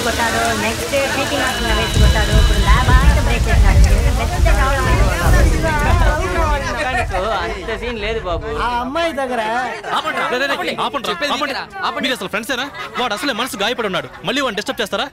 కొట్టాడు, next teaching hostel వేసి కొట్టాడు, ఇప్పుడు ల్యాబ్ అంతా బ్రేక్ చేసినాడు. అంత సీన్ లేదు బాబు. ఆ అమ్మాయి దగ్గర మీరు అసలు ఫ్రెండ్సేనా? వాడు అసలే మనసు గాయపడి ఉన్నాడు, మళ్ళీ వాడిని డిస్టర్బ్ చేస్తారా?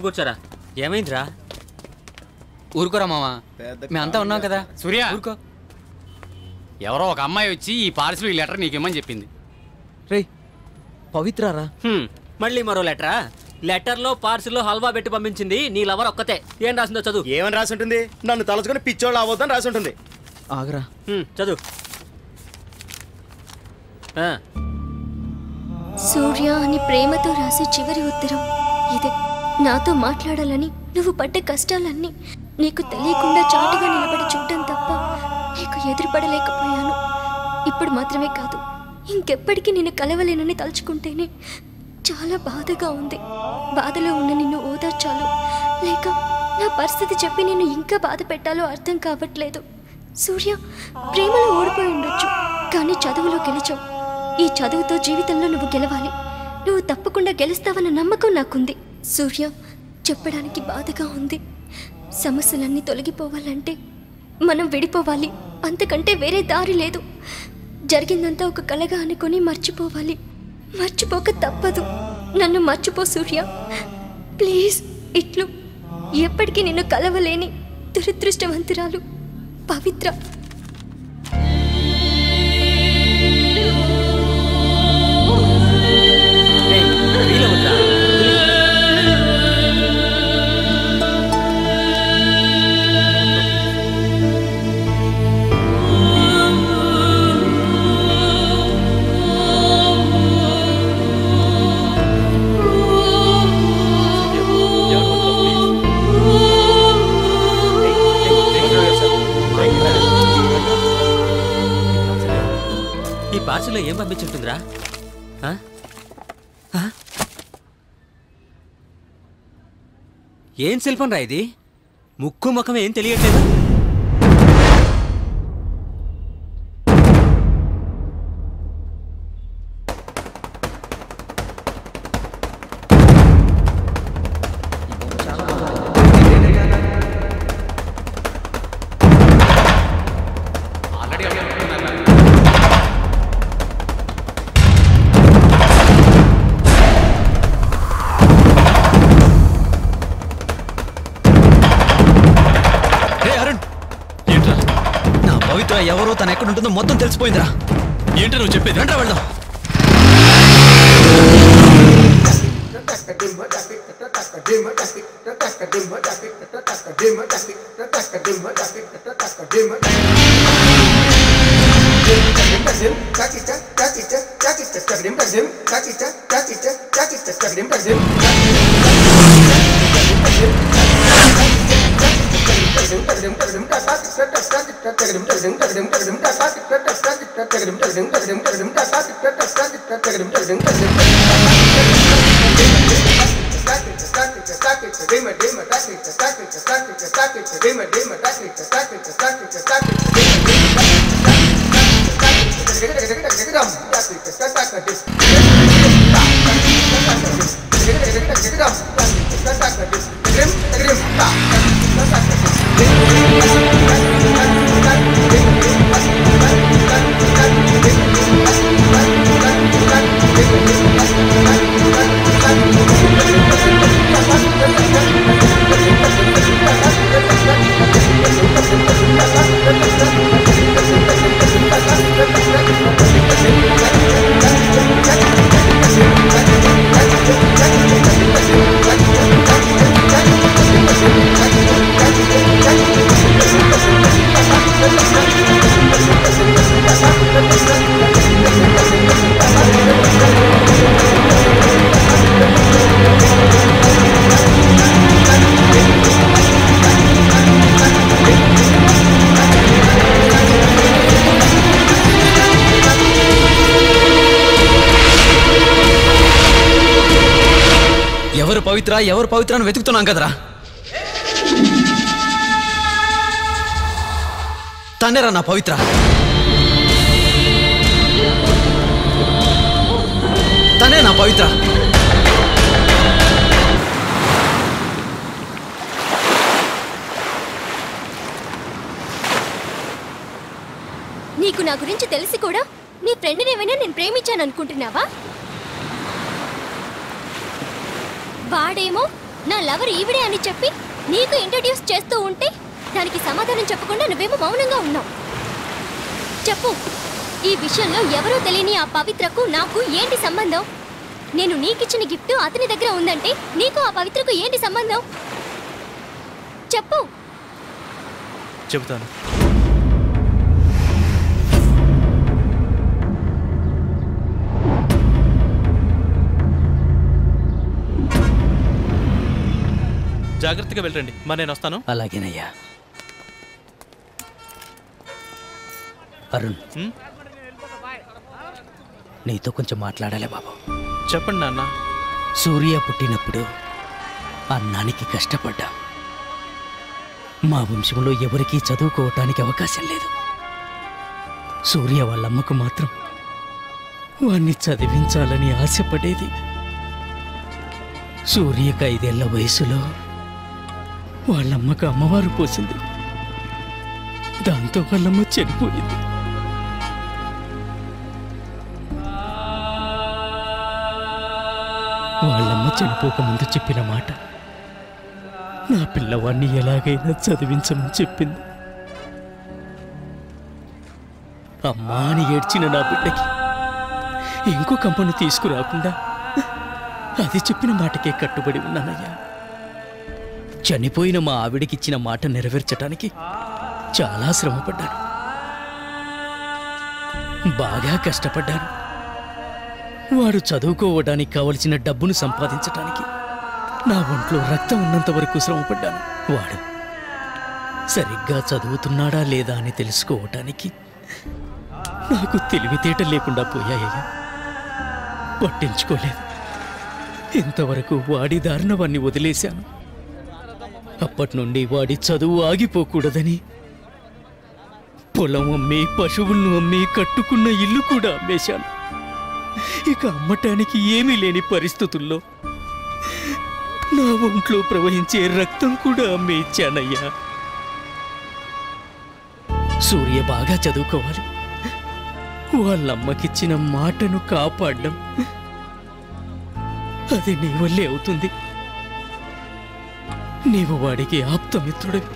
కూర్చోరా. ఏమైందిరా? ఊరుకోరా మావా, మేమంతా ఉన్నాం కదా. సూర్య, ఊరుకో. ఎవరో ఒక అమ్మాయి వచ్చి ఈ పార్సిల్ ఈ లెటర్ నీకేమని చెప్పింది. రే పవిత్రారా? మళ్ళీ మరో లెటరా? లెటర్లో పార్సిల్లో హల్వా పెట్టి పంపించింది నీ లవర్ ఒక్కతే. ఏం రాసిందో చదువు. ఏమని రాసి ఉంటుంది? నన్ను తలుచుకుని పిచ్చోళ్ళు అవ్వద్దని రాసి ఉంటుంది. ఆగరా, చదువు. సూర్య అని ప్రేమతో రాసే చివరి ఉత్తరం ఇదే. నాతో మాట్లాడాలని నువ్వు పడ్డ కష్టాలన్నీ నీకు తెలియకుండా చాటుగా నిలబడి చూడటం తప్ప నీకు ఎదురుపడలేకపోయాను. ఇప్పుడు మాత్రమే కాదు, ఇంకెప్పటికీ నిన్ను కలవలేనని తలుచుకుంటేనే చాలా బాధగా ఉంది. బాధలో ఉన్న నిన్ను ఓదార్చాలో లేక నా పరిస్థితి చెప్పి నిన్ను ఇంకా బాధ పెట్టాలో అర్థం కావట్లేదు. సూర్య, ప్రేమలో ఓడిపోయి ఉండొచ్చు, కానీ చదువులో గెలిచావు. ఈ చదువుతో జీవితంలో నువ్వు గెలవాలి. నువ్వు తప్పకుండా గెలుస్తావన్న నమ్మకం నాకుంది. సూర్య, చెప్పడానికి బాధగా ఉంది. సమస్యలన్నీ తొలగిపోవాలంటే మనం విడిపోవాలి, అంతకంటే వేరే దారి లేదు. జరిగిందంతా ఒక కలగా అనుకొని మర్చిపోవాలి. మర్చిపోక తప్పదు. నన్ను మర్చిపో సూర్య, ప్లీజ్. ఇట్లు ఎప్పటికీ నిన్ను కలవలేని దురదృష్టవంతురాలు పవిత్ర. ఈ పార్సిల్లో ఏం పంపించుంటుందిరా? ఏం సెల్ ఫోన్ రా ఇది? ముక్కు ముఖం ఏం తెలియట్లేదు. ఎవరో తను ఎక్కడ ఉంటుందో మొత్తం తెలిసిపోయిందిరా. ఏంటి నువ్వు చెప్పేది? రండి వెళ్దాం. ఎవరు పవిత్ర అని వెతుకుతున్నాం కదరా. తనేరా నా పవిత్ర. తనే నా పవిత్ర. నీకు నా గురించి తెలిసి కూడా నీ ఫ్రెండ్ని ఏమైనా నేను ప్రేమించాను అనుకుంటున్నావా? వాడేమో నా లవర్ ఈవిడే అని చెప్పి నీకు ఇంట్రడ్యూస్ చేస్తూ ఉంటే దానికి సమాధానం చెప్పకుండా నువ్వేమో మౌనంగా ఉన్నావు. చెప్పు, ఈ విషయంలో ఎవరో తెలియని ఆ పవిత్రకు నాకు ఏంటి సంబంధం? నేను నీకిచ్చిన గిఫ్ట్ అతని దగ్గర ఉందంటే నీకు ఆ పవిత్రకు ఏంటి సంబంధం? చెప్పు. చెబుతాను. జాగ్రత్తగా వెళ్ళండి, మరి నేను వస్తాను. అలాగేనయ్యా. అరుణ్, నీతో కొంచెం మాట్లాడాలి బాబు. చెప్పండి నాన్న. సూర్య పుట్టినప్పుడు అన్నానికి కష్టపడ్డా. మా వంశంలో ఎవరికీ చదువుకోవటానికి అవకాశం లేదు. సూర్య వాళ్ళమ్మకు మాత్రం వాణ్ణి చదివించాలని ఆశపడేది. సూర్యకు 5 ఏళ్ల వయసులో వాళ్ళమ్మకు అమ్మవారు పోసింది. దాంతో వాళ్ళమ్మ చనిపోయింది. వాళ్ళమ్మ చనిపోకముందు చెప్పిన మాట, నా పిల్లవాడిని ఎలాగైనా చదివించమని చెప్పింది. అమ్మా అని ఏడ్చిన నా బిడ్డకి ఇంకో కంపను తీసుకురాకుండా అది చెప్పిన మాటకే కట్టుబడి ఉన్నానయ్యా. చనిపోయిన మా ఆవిడకిచ్చిన మాట నెరవేర్చటానికి చాలా శ్రమపడ్డాను, బాగా కష్టపడ్డాను. వాడు చదువుకోవడానికి కావలసిన డబ్బును సంపాదించటానికి నా ఒంట్లో రక్తం ఉన్నంత వరకు శ్రమపడ్డాను. వాడు సరిగ్గా చదువుతున్నాడా లేదా అని తెలుసుకోవటానికి నాకు తెలివితేట లేకుండా పోయాయ్యా. పట్టించుకోలేదు. ఇంతవరకు వాడి దారిన వాణ్ణి వదిలేశాను. అప్పటి నుండి వాడి చదువు ఆగిపోకూడదని పొలం అమ్మి, పశువులను అమ్మి, కట్టుకున్న ఇల్లు కూడా అమ్మేశాను. ఇక అమ్మటానికి ఏమీ లేని పరిస్థితుల్లో నా ఒంట్లో ప్రవహించే రక్తం కూడా అమ్మి ఇచ్చానయ్యా. సూర్య బాగా చదువుకోవాలి, వాళ్ళమ్మకిచ్చిన మాటను కాపాడడం అది నీ వల్లే అవుతుంది. నీవు వాడికి ఆప్తమిత్రుడివి.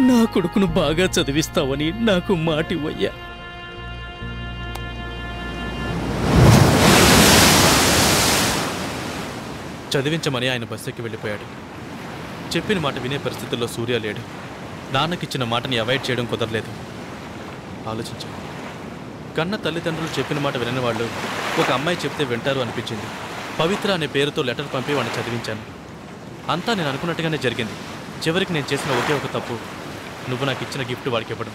నా కొడుకును బాగా చదివిస్తావని నాకు మాటివయ్యా. చదివించమని ఆయన బస్సుకి వెళ్ళిపోయాడు. చెప్పిన మాట వినే పరిస్థితుల్లో సూర్య లేడు. నాన్నకిచ్చిన మాటని అవాయిడ్ చేయడం కుదరలేదు. ఆలోచించాను. కన్న తల్లిదండ్రులు చెప్పిన మాట వినని వాళ్ళు ఒక అమ్మాయి చెప్తే వింటారు అనిపించింది. పవిత్ర అనే పేరుతో లెటర్ పంపి వాడిని చదివించాను. అంతా నేను అనుకున్నట్టుగానే జరిగింది. చివరికి నేను చేసిన ఒకే ఒక తప్పు, నువ్వు నాకు ఇచ్చిన గిఫ్ట్ వాడికి ఇవ్వడం.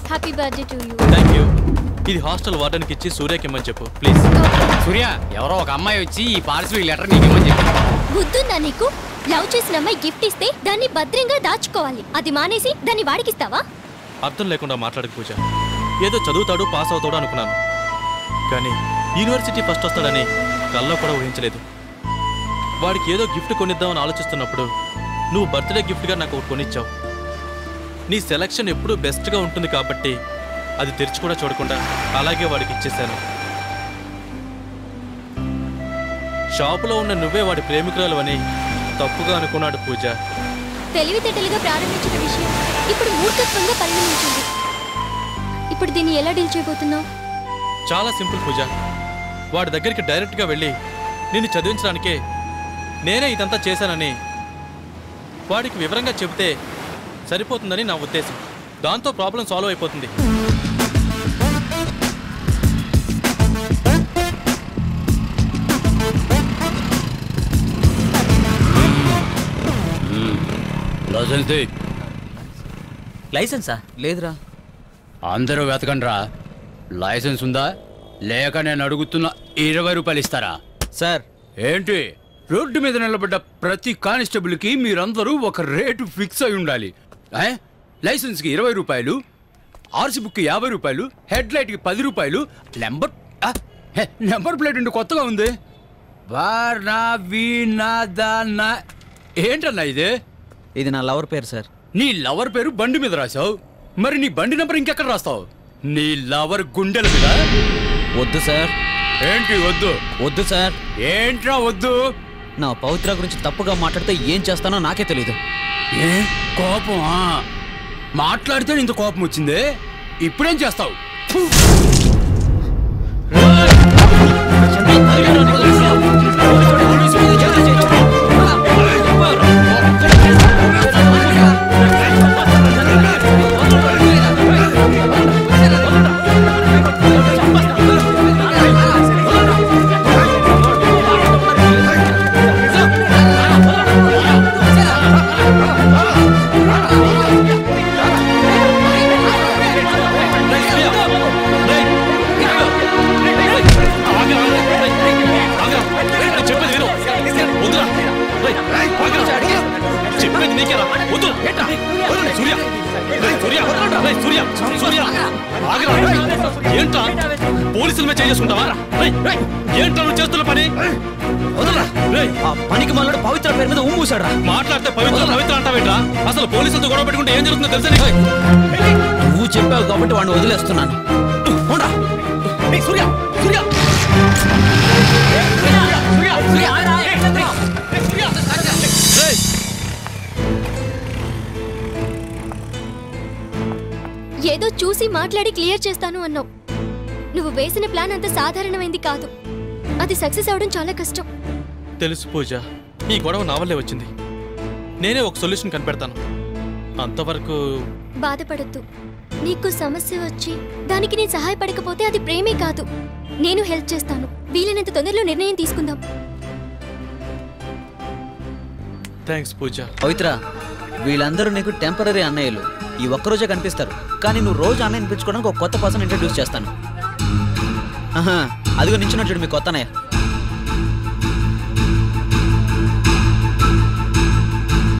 Happy birthday to you. Thank you. ఇది హాస్టల్ వార్డెన్కి ఇచ్చి సూర్యకి ఇమ్మని చెప్పు ప్లీజ్. సూర్య, ఎవరో ఒక అమ్మాయి వచ్చి ఈ పార్సిల్ లెటర్ నీకు ఇమ్మని చెప్పి. బుద్ధుందా నీకు? లవ్ చేసిన అమ్మాయి గిఫ్ట్ ఇస్తే దాన్ని భద్రంగా దాచుకోవాలి. అది మానేసి దాన్ని వాడికిస్తావా? అర్థం లేకుండా మాట్లాడక పూజ. ఏదో చదువుతాడు, పాస్ అవుతాడు అనుకున్నాను. కానీ యూనివర్సిటీ ఫస్ట్ వస్తాడని కల్లో కూడా ఊహించలేదు. వాడికి ఏదో గిఫ్ట్ కొనిద్దామని ఆలోచిస్తున్నప్పుడు నువ్వు బర్త్డే గిఫ్ట్గా నాకు ఒకటి కొనిచ్చావు. నీ సెలక్షన్ ఎప్పుడూ బెస్ట్గా ఉంటుంది కాబట్టి అది తెరిచి కూడా చూడకుండా అలాగే వాడికి ఇచ్చేశాను. షాపులో ఉన్న నువ్వే వాడి ప్రేమికురాలు అని తప్పుగా అనుకున్నాడు పూజ. తెలివితేటలుగా ప్రారంభించిన విషయం ఇప్పుడు మూర్ఖత్వంగా పరిణమించింది. ఇప్పుడు దీన్ని ఎలా డీల్ చేయబోతున్నావు? చాలా సింపుల్ పూజ. వాడి దగ్గరికి డైరెక్ట్గా వెళ్ళి నిన్ను చదివించడానికే నేనే ఇదంతా చేశానని వాడికి వివరంగా చెబితే సరిపోతుందని నా ఉద్దేశం. దాంతో ప్రాబ్లం సాల్వ్ అయిపోతుంది. లైసెన్సా? లేదురా. అందరూ వెతకండ్రా. లైసెన్స్ ఉందా లేక నేను అడుగుతున్న 20 రూపాయలు ఇస్తారా? సార్, ఏంటి? రోడ్డు మీద నిలబడ్డ ప్రతి కానిస్టేబుల్కి మీరందరూ ఒక రేటు ఫిక్స్ అయి ఉండాలి. లైసెన్స్కి 20 రూపాయలు, ఆర్సీ బుక్కి 50 రూపాయలు, హెడ్ లైట్కి 10 రూపాయలు, నెంబర్ ప్లేట్ ఇంటి కొత్తగా ఉంది. ఏంటన్నా ఇది? ఇది నా లవర్ పేరు సార్. నీ లవర్ పేరు బండి మీద రాసావు, మరి నీ బండి నెంబర్ ఇంకెక్కడ రాస్తావు? నీ లవర్ గుండెల మీద? వద్దు సార్. ఏంటి వద్దు? వద్దు సార్. ఏంట్రా వద్దు? నా పవిత్ర గురించి తప్పుగా మాట్లాడితే ఏం చేస్తానో నాకే తెలీదు. ఏ కోపమా? మాట్లాడితే ఇంత కోపం వచ్చిందే, ఇప్పుడేం చేస్తావు? ఏంట్రా పోలీసుల మీద చేసుకుంటావా? ఏంట్రా నువ్వు చేస్తున్న పని? ఆ పనికి మళ్ళీ పవిత్ర పేరు మీద ఊమూసాడు. మాట్లాడితే పవిత్ర పవిత్ర అంటావేంట్రా? అసలు పోలీసులతో గొడవ పెట్టుకుంటే ఏం జరుగుతుందో తెలుసా నీకు? నువ్వు చెప్పావు కాబట్టి వాడిని వదిలేస్తున్నాను. ఏదో చూసి మాట్లాడి క్లియర్ చేస్తాను అన్నావు. నువ్వు వేసిన ప్లాన్ అంత సాధారణమైంది కాదు. అది సక్సెస్ అవడం చాలా కష్టం. తెలుసు పూజ, ఈ గొడవ నా వల్లే వచ్చింది. నేనే ఒక సొల్యూషన్ కనిపెడతాను. అంతవరకు బాధపడద్దు. నీకు సమస్య వచ్చి దానికి నేను సహాయపడకపోతే అది ప్రేమే కాదు. నేను హెల్ప్ చేస్తాను. వీలైనంత తొందరలో నిర్ణయం తీసుకుందాం. థ్యాంక్స్ పూజ. పవిత్ర, వీళ్ళందరూ నీకు టెంపరీ అన్నయ్యలు. ఈ ఒక్కరోజే కనిపిస్తారు, కానీ నువ్వు రోజు అన్నయ్య అనిపించుకోవడానికి ఒక కొత్త పర్సన్ ఇంట్రడ్యూస్ చేస్తాను. అదిగో నించున్నాడు చూడు మీ కొత్త అన్నయ్య.